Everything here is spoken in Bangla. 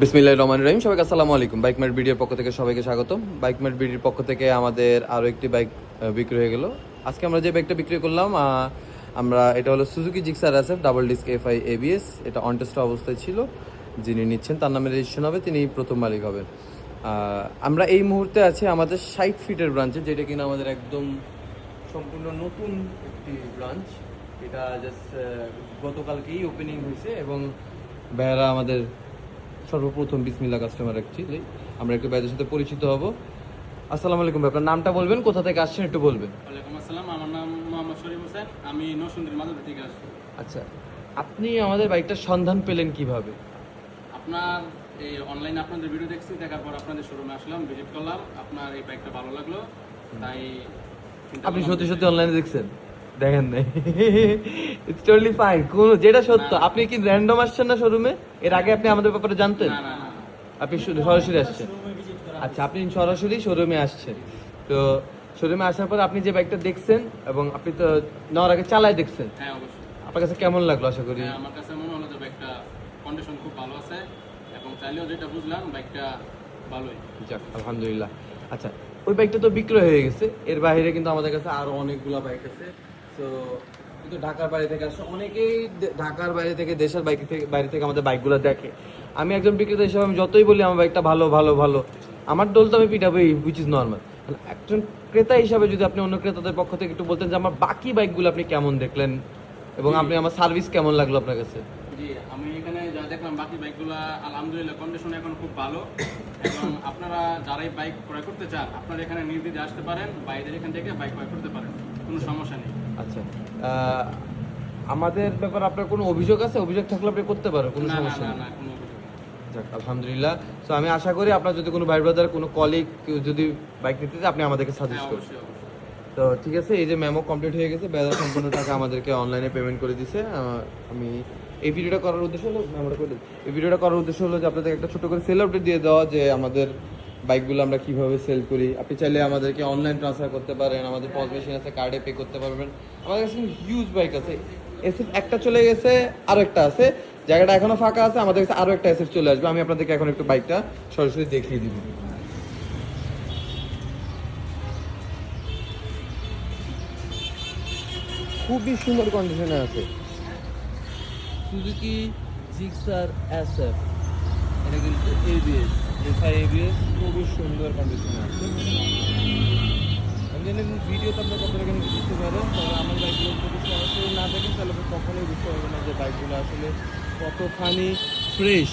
বিসমিল্লাহির রহমানির রহিম। সবাইকে আসসালামু আলাইকুম। বাইক ম্যাট ভিডিওর পক্ষ থেকে সবাইকে স্বাগতম। বাইক ম্যাট ভিডিওর পক্ষ থেকে আমাদের আরও একটি বাইক বিক্রি হয়ে গেল। আজকে আমরা যে বাইকটা বিক্রি করলাম এটা হলো Suzuki Gixxer SF double disc FI ABS। এটা অন টেস্ট অবস্থায় ছিল। যিনি নিচ্ছেন তার নামে রেজিস্ট্রেশন হবে, তিনি প্রথম মালিক হবেন। আমরা এই মুহূর্তে আছি আমাদের 60 ফিটের ব্রাঞ্চে, যেটা কিনা আমাদের একদম সম্পূর্ণ নতুন একটি ব্রাঞ্চ। এটা জাস্ট গতকালকেই ওপেনিং হয়েছে এবং ভাইয়ারা আমাদের সর্বপ্রথম বিসমিল্লাহ কাস্টমার অ্যাকচুয়ালি। আমরা একটু ভাইদের সাথে পরিচিত হব। আসসালামু আলাইকুম ভাই, আপনার নামটা বলবেন, কোথা থেকে আসছেন একটু বলবেন। ওয়ালাইকুম আসসালাম, আমার নাম মোহাম্মদ শরীফ হোসেন, আমি নরসিংদীর মাধবদী থেকে আসছি। আচ্ছা, আপনি আমাদের বাইকটার সন্ধান পেলেন কিভাবে? আপনার এই অনলাইনে আপনাদের ভিডিও দেখছি, দেখার পর আপনাদের শোরুমে আসলাম, ভিজিট করলাম, আপনার এই বাইকটা ভালো লাগলো, তাই আপনি সত্যি সত্যি অনলাইনে দেখছেন? দেখেন নাই? It's totally fine. কোন যেটা সত্য। আপনি কি র্যান্ডম আসছেন না শোরুমে? এর আগে আপনি আমাদের ব্যাপারে জানতেন? না না না, আপনি সরাসরি আসছেন? আচ্ছা, আপনি সরাসরি শোরুমে আসছেন। তো শোরুমে আসার পর আপনি যে বাইকটা দেখছেন এবং আপনি তো নেওয়ার আগে চালায় দেখছেন, হ্যাঁ অবশ্যই। আপনার কাছে কেমন লাগলো আশা করি? হ্যাঁ, আমার কাছে মনে হলো যে বাইকটা কন্ডিশন খুব ভালো আছে এবং চাইলেও যেটা বুঝলাম বাইকটা ভালোই। যাক আলহামদুলিল্লাহ। আচ্ছা, ওই বাইকটা তো বিক্রয় হয়ে গেছে। এর বাইরে কিন্তু আমাদের কাছে আরো অনেকগুলো বাইক আছে। তো কিন্তু ঢাকার বাইরে থেকে আসে অনেকেই, ঢাকার বাইরে থেকে, দেশের বাইরে থেকে আমাদের বাইকগুলো দেখে। আমি একজন বিক্রেতা হিসেবে আমি যতই বলি আমার বাইকটা ভালো ভালো ভালো, আমার দোল তো আমি পিটাবই, হুইচ ইজ নর্মাল। একজন ক্রেতা হিসাবে যদি আপনি অন্য ক্রেতাদের পক্ষ থেকে একটু বলতেন যে আমার বাকি বাইকগুলো আপনি কেমন দেখলেন এবং আপনি আমার সার্ভিস কেমন লাগলো আপনার কাছে? জি, আমি এখানে যা দেখলাম বাকি বাইকগুলো আলহামদুলিল্লাহ কন্ডিশন এখন খুব ভালো এবং আপনারা যারা এই বাইক ক্রয় করতে চান আপনারা এখানে নির্দ্বিধায় আসতে পারেন, বাইরের এখান থেকে বাইক ক্রয় করতে পারেন, কোনো সমস্যা নেই। আচ্ছা, আমাদের ব্যাপারে আপনার কোনো অভিযোগ আছে? অভিযোগ থাকলে আপনি করতে পারেন, কোনো না না সমস্যা না নেই। না, কোনো অভিযোগ নেই। যাক আলহামদুলিল্লাহ। তো আমি আশা করি আপনার যদি কোনো ভাই ব্রাদার, কোনো কলিগ কেউ যদি বাইক নিতে চায় আপনি আমাদেরকে হ্যাঁ সাজেস্ট করুন। অবশ্যই অবশ্যই। তো ঠিক আছে, এই যে মেমো কমপ্লিট হয়ে গেছে, বেদার সম্পূর্ণ টাকা আমাদেরকে অনলাইনে পেমেন্ট করে দিছে। আমি এই ভিডিওটা করার উদ্দেশ্য হলো, মেমোটা করে দিই। এই ভিডিওটা করার উদ্দেশ্য হলো যে আপনাদের একটা ছোট করে সেল আপডেট দিয়ে দেওয়া, যে আমাদের বাইকগুলো আমরা কিভাবে সেল করি। আপনি চাইলে আমাদেরকে অনলাইন ট্রান্সফার করতে পারেন, আমাদের পজ মেশিন আছে, কার্ডে পে করতে পারবেন। আমাদের কাছে হিউজ বাইক আছে। SF একটা চলে গেছে, আরও একটা আছে, জায়গাটা এখনো ফাঁকা আছে, আমাদের কাছে আরও একটা SF চলে আসবে। আমি আপনাদেরকে এখন একটু বাইকটা সরাসরি দেখিয়ে দিব। খুবই সুন্দর কন্ডিশনে আছে সুজুকি জিক্সার SF। এটা কিন্তু ABS, FI ABS, খুবই সুন্দর কন্ডিশনে আছে। আমি জানি ভিডিওতে আপনার কতটা কেন বুঝতে পারেন, তবে আমার বাইকগুলো যদি সরাসরি না দেখেন তাহলে আপনি কখনোই বুঝতে পারবেন না যে বাইকগুলো আসলে কতখানি ফ্রেশ।